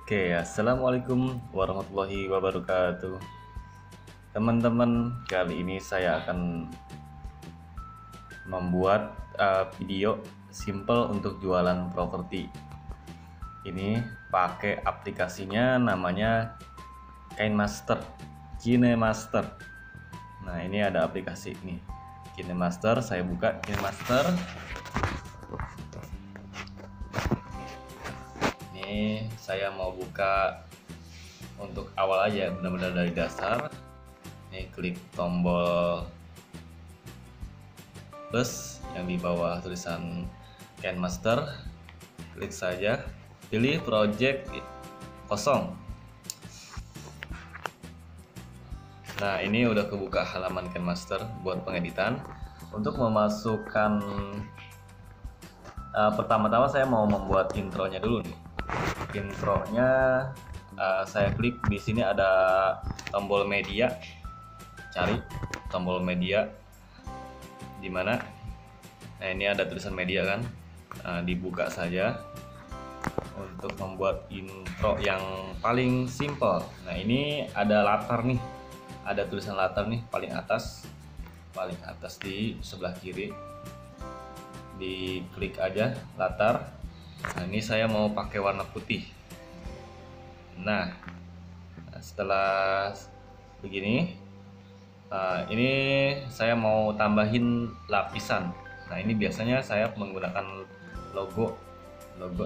Oke, assalamualaikum warahmatullahi wabarakatuh. Teman-teman, kali ini saya akan membuat video simple untuk jualan properti. Ini pakai aplikasinya namanya KineMaster, KineMaster. Nah, ini ada aplikasi ini, KineMaster. Saya buka KineMaster. Ini saya mau buka untuk awal aja, benar-benar dari dasar. Ini klik tombol plus yang di bawah tulisan KineMaster, klik saja, pilih project kosong. Nah, ini udah kebuka halaman KineMaster buat pengeditan. Untuk memasukkan pertama-tama saya mau membuat intronya dulu nih. Intronya saya klik di sini, ada tombol media, cari tombol media di mana. Nah, ini ada tulisan media kan, dibuka saja untuk membuat intro yang paling simple. Nah, ini ada latar nih, ada tulisan latar nih paling atas di sebelah kiri, diklik aja latar. Nah, ini saya mau pakai warna putih. Nah, setelah begini, ini saya mau tambahin lapisan. Nah, ini biasanya saya menggunakan logo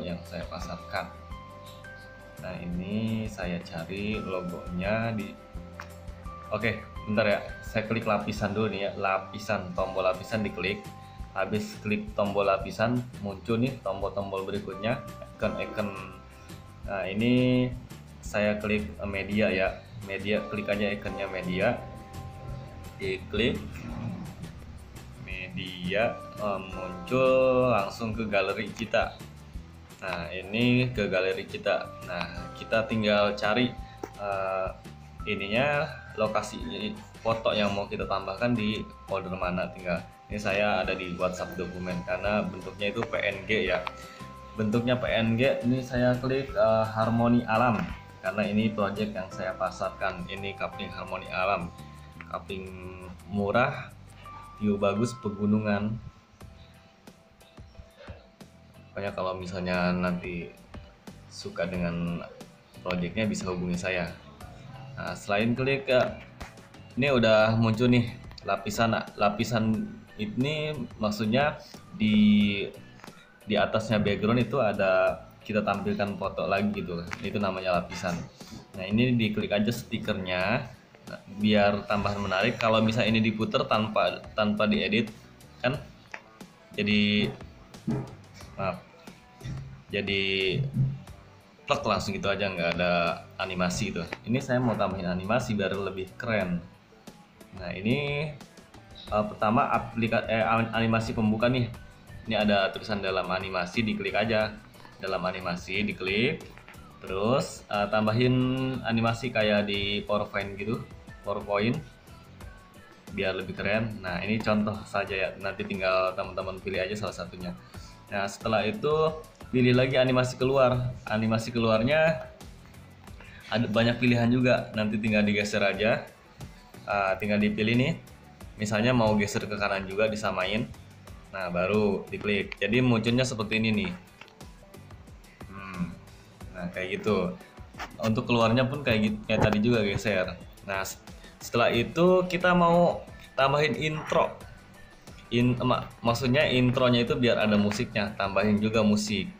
yang saya pasarkan. Nah, ini saya cari logonya di. Oke, bentar ya, saya klik lapisan dulu nih ya, lapisan, tombol lapisan diklik. Habis klik tombol lapisan, muncul nih tombol-tombol berikutnya, icon-icon. Nah, ini saya klik media ya, media, klik aja ikonnya media, diklik media, muncul langsung ke galeri kita. Nah, ini ke galeri kita. Nah, kita tinggal cari ininya, lokasi foto yang mau kita tambahkan di folder mana. Tinggal, ini saya ada di WhatsApp dokumen karena bentuknya itu PNG ya, bentuknya PNG. Ini saya klik Harmoni Alam karena ini project yang saya pasarkan. Ini kapling Harmoni Alam, kapling murah, view bagus, pegunungan. Pokoknya kalau misalnya nanti suka dengan projectnya bisa hubungi saya. Nah, selain klik, ini udah muncul nih lapisan ini, maksudnya di atasnya background itu ada, kita tampilkan foto lagi gitu, itu namanya lapisan. Nah, ini diklik aja stikernya, biar tambah menarik. Kalau misalnya ini diputar tanpa diedit kan, jadi plek langsung gitu aja, nggak ada animasi itu. Ini saya mau tambahin animasi biar lebih keren. Nah, ini pertama animasi pembuka nih. Ini ada tulisan dalam animasi, diklik aja dalam animasi, diklik. Terus tambahin animasi kayak di PowerPoint gitu, PowerPoint, biar lebih keren. Nah, ini contoh saja ya, nanti tinggal teman-teman pilih aja salah satunya. Nah, setelah itu pilih lagi animasi keluar. Animasi keluarnya ada banyak pilihan juga, nanti tinggal digeser aja. Tinggal dipilih nih, misalnya mau geser ke kanan juga disamain. Nah, baru diklik, jadi munculnya seperti ini nih. Nah, kayak gitu. Untuk keluarnya pun kayak tadi juga geser. Nah, setelah itu kita mau tambahin intro. Maksudnya intronya itu biar ada musiknya, tambahin juga musik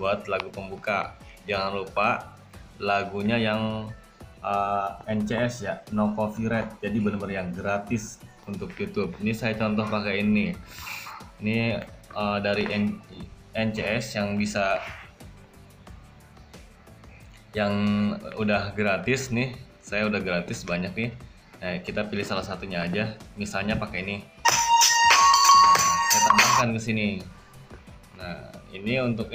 buat lagu pembuka. Jangan lupa lagunya yang NCS ya, no copyright, jadi benar-benar yang gratis untuk YouTube. Ini saya contoh pakai ini dari NCS yang bisa, yang udah gratis nih. Saya udah gratis banyak nih. Nah, kita pilih salah satunya aja, misalnya pakai ini. Saya tambahkan ke sini. Nah, ini untuk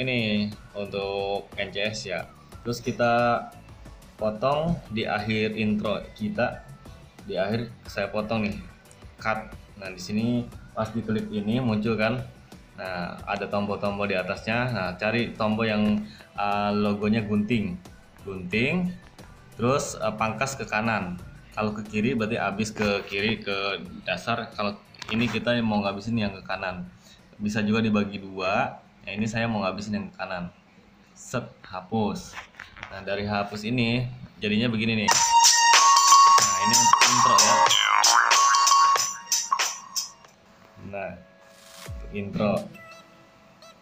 NCS ya. Terus kita potong di akhir intro kita, di akhir saya potong nih, cut. Nah, di sini pas diklik ini muncul kan. Nah, ada tombol-tombol di atasnya. Nah, cari tombol yang logonya gunting. gunting, terus pangkas ke kanan. Kalau ke kiri berarti habis ke kiri ke dasar. Kalau ini kita mau ngabisin yang ke kanan. Bisa juga dibagi dua. Nah, ini saya mau ngabisin yang ke kanan. Set, hapus. Nah, dari hapus ini jadinya begini nih. Nah, ini intro ya. Nah, intro.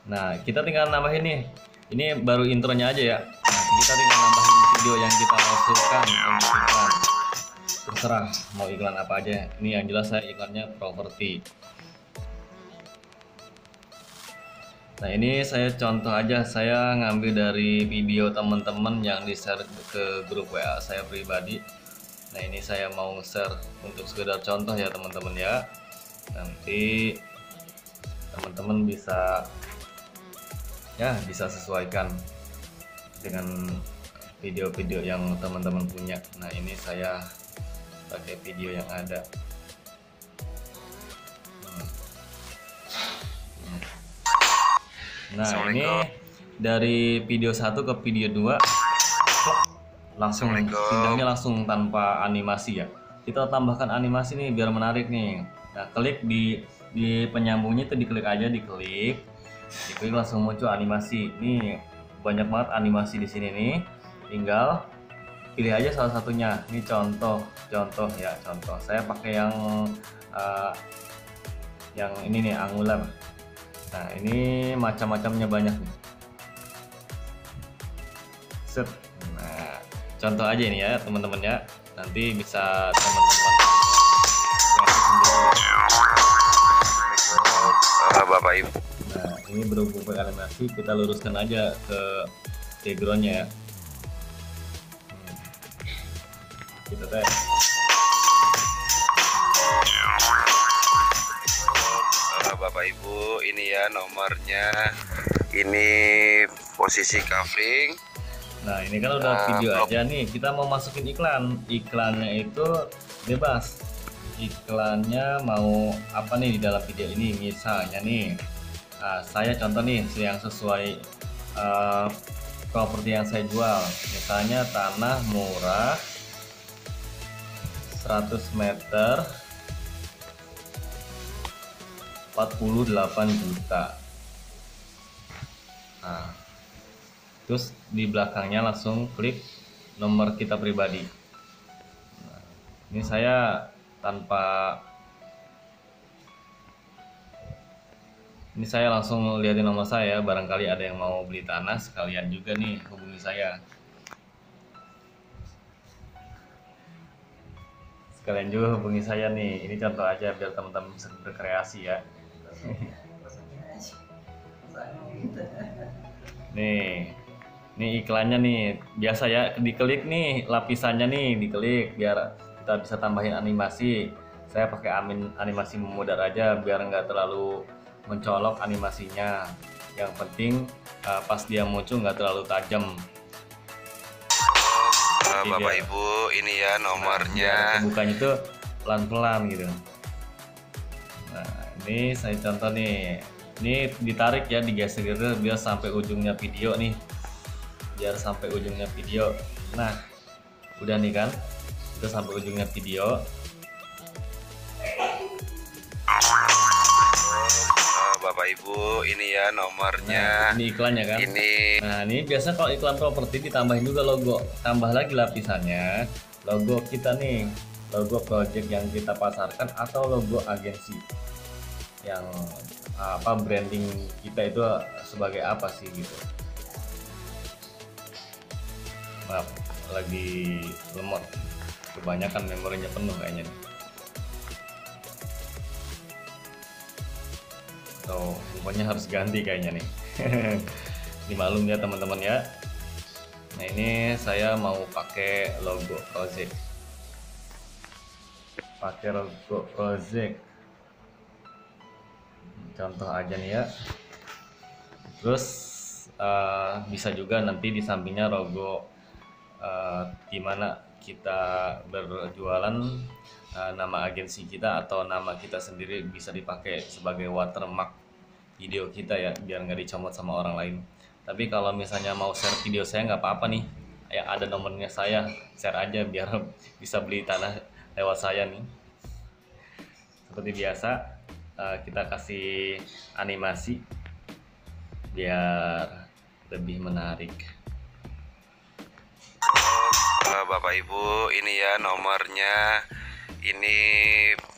Nah, kita tinggal nambahin nih. Ini baru intronya aja ya. Nah, kita tinggal nambahin video yang kita masukkan untuk iklan. Terserah mau iklan apa aja. Ini yang jelas saya iklannya properti. Nah, ini saya contoh aja. Saya ngambil dari video teman-teman yang di-share ke grup WA saya pribadi. Nah, ini saya mau share untuk sekedar contoh ya teman-teman ya. Nanti teman-teman bisa sesuaikan dengan video-video yang teman-teman punya. Nah, ini saya pakai video yang ada. Nah, ini dari video 1 ke video 2 langsung pindahnya langsung tanpa animasi ya. Kita tambahkan animasi nih biar menarik nih. Nah, klik di penyambungnya itu, diklik aja, diklik langsung muncul animasi. Nih banyak banget animasi di sini nih. Tinggal pilih aja salah satunya. Ini contoh ya, contoh. Saya pakai yang ini nih, angular. Nah, ini macam-macamnya banyak nih. Set. Nah, contoh aja ini ya teman-teman ya. Nanti bisa teman-teman Bapak Ibu. Nah, ini berhubung animasi, kita luruskan aja ke backgroundnya ya. Kita tes. Bapak Ibu, ini ya nomornya. Ini posisi covering. Nah, ini kan udah video aja nih. Kita mau masukin iklan. Iklannya itu bebas. Iklannya mau apa nih di dalam video ini? Misalnya nih, nah, saya contoh nih yang sesuai properti yang saya jual. Misalnya tanah murah 100 meter 48 juta. Nah, terus di belakangnya langsung klik nomor kita pribadi. Nah, ini saya ini saya langsung liatin nomor saya. Barangkali ada yang mau beli tanah, sekalian juga nih hubungi saya. Sekalian juga hubungi saya nih. Ini contoh aja biar teman-teman bisa berkreasi ya. Nih, iklannya nih. Biasa ya, diklik nih lapisannya nih, diklik biar kita bisa tambahin animasi. Saya pakai animasi memudar aja biar nggak terlalu mencolok animasinya. Yang penting pas dia muncul nggak terlalu tajam. Bapak Ibu, ini ya nomornya. Nah, bukanya tuh pelan-pelan gitu. Nah, ini saya contoh nih. Ini ditarik ya, digeser gitu biar sampai ujungnya video nih. Biar sampai ujungnya video. Nah, udah nih kan? Udah sampai ujungnya video. Bapak Ibu, ini ya nomornya. Nah, ini iklannya kan? Ini. Nah, ini biasa kalau iklan properti ditambahin juga logo. Tambah lagi lapisannya. Logo kita nih, logo project yang kita pasarkan atau logo agensi. Yang branding kita itu sebagai apa sih gitu. Maaf, lagi lemot, kebanyakan memorinya penuh kayaknya nih. So, rupanya harus ganti kayaknya nih. Dimaklum ya teman-teman ya. Nah, ini saya mau pakai logo project. Pakai logo project. Contoh aja nih ya. Terus bisa juga nanti di sampingnya logo dimana kita berjualan, nama agensi kita atau nama kita sendiri bisa dipakai sebagai watermark video kita ya, biar nggak dicomot sama orang lain. Tapi kalau misalnya mau share video saya nggak apa-apa nih, yang ada nomornya saya, share aja biar bisa beli tanah lewat saya nih. Seperti biasa, kita kasih animasi biar lebih menarik. Bapak Ibu, ini ya nomornya, ini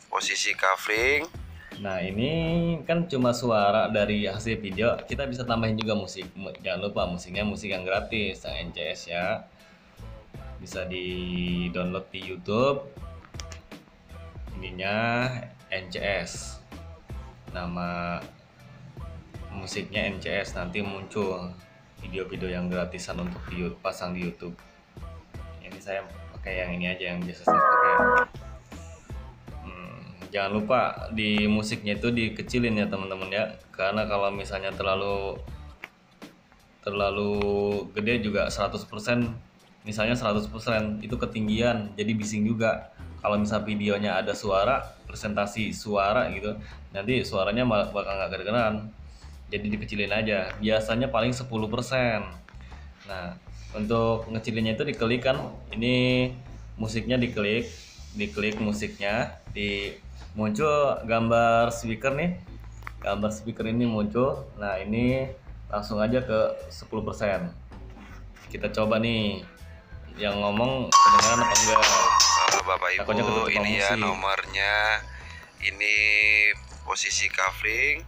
posisi kafling. Nah, ini kan cuma suara dari hasil video, kita bisa tambahin juga musik. Jangan lupa musiknya musik yang gratis, yang NCS ya. Bisa di download di YouTube. Ininya NCS. Nama musiknya NCS, nanti muncul video-video yang gratisan untuk pasang di YouTube. Ini saya pakai yang ini aja, yang biasa saya pakai. Jangan lupa di musiknya itu dikecilin ya teman-teman ya, karena kalau misalnya terlalu gede juga 100%, misalnya 100% itu ketinggian, jadi bising juga. Kalau misal videonya ada suara, presentasi suara gitu, nanti suaranya bakal nggak kedengeran, jadi dikecilin aja, biasanya paling 10%. Nah, untuk ngecilinnya itu diklik kan, ini musiknya diklik musiknya, muncul gambar speaker nih, gambar speaker ini muncul. Nah, ini langsung aja ke 10%. Kita coba nih yang ngomong kedengaran apa enggak. Bapak Ibu, ini ya nomornya, ini posisi kafling,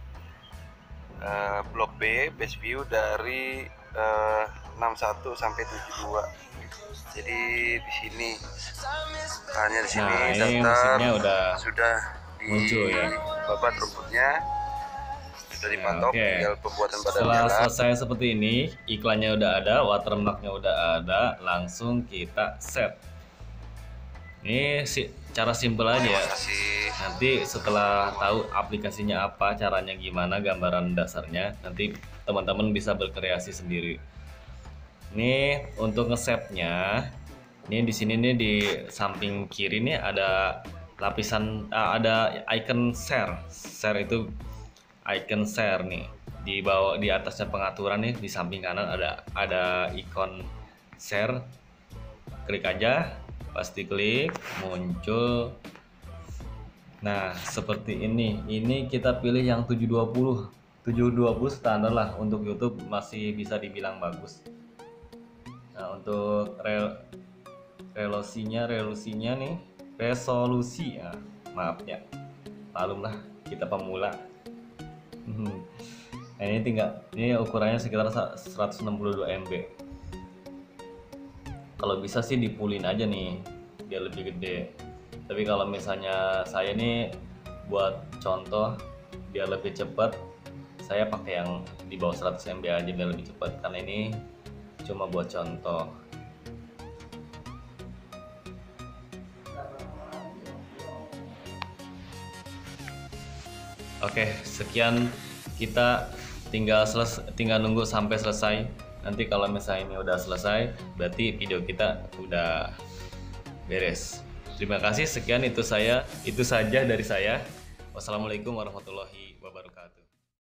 blok B, base view dari 61 sampai 72. Jadi di sini hanya di sini daftar sudah muncul ya, babat rumputnya sudah dipatok, tinggal pembuatan badan. Setelah selesai seperti ini, iklannya udah ada, watermarknya udah ada, langsung kita set. Ini cara simple aja ya. Nanti setelah tahu aplikasinya apa, caranya gimana, gambaran dasarnya, nanti teman-teman bisa berkreasi sendiri. Ini untuk nge-save-nya, ini di sini nih di samping kiri nih ada lapisan, ada icon share. Share itu icon share nih. Di bawah, di atasnya pengaturan nih, di samping kanan ada ikon share. Klik aja, pasti klik, muncul. Nah, seperti ini. Ini kita pilih yang 720. 720 standar lah, untuk YouTube masih bisa dibilang bagus. Nah, untuk resolusinya nih, resolusi ya, maaf ya, malumlah kita pemula. Nah, ini ukurannya sekitar 162 MB. Kalau bisa sih dipulin aja nih biar lebih gede, tapi kalau misalnya saya nih buat contoh biar lebih cepat, saya pakai yang di bawah 100 MB aja biar lebih cepat, karena ini cuma buat contoh. Oke, sekian, kita tinggal nunggu sampai selesai. Nanti kalau misalnya ini udah selesai, berarti video kita udah beres. Terima kasih, sekian, itu saja dari saya. Wassalamualaikum warahmatullahi wabarakatuh.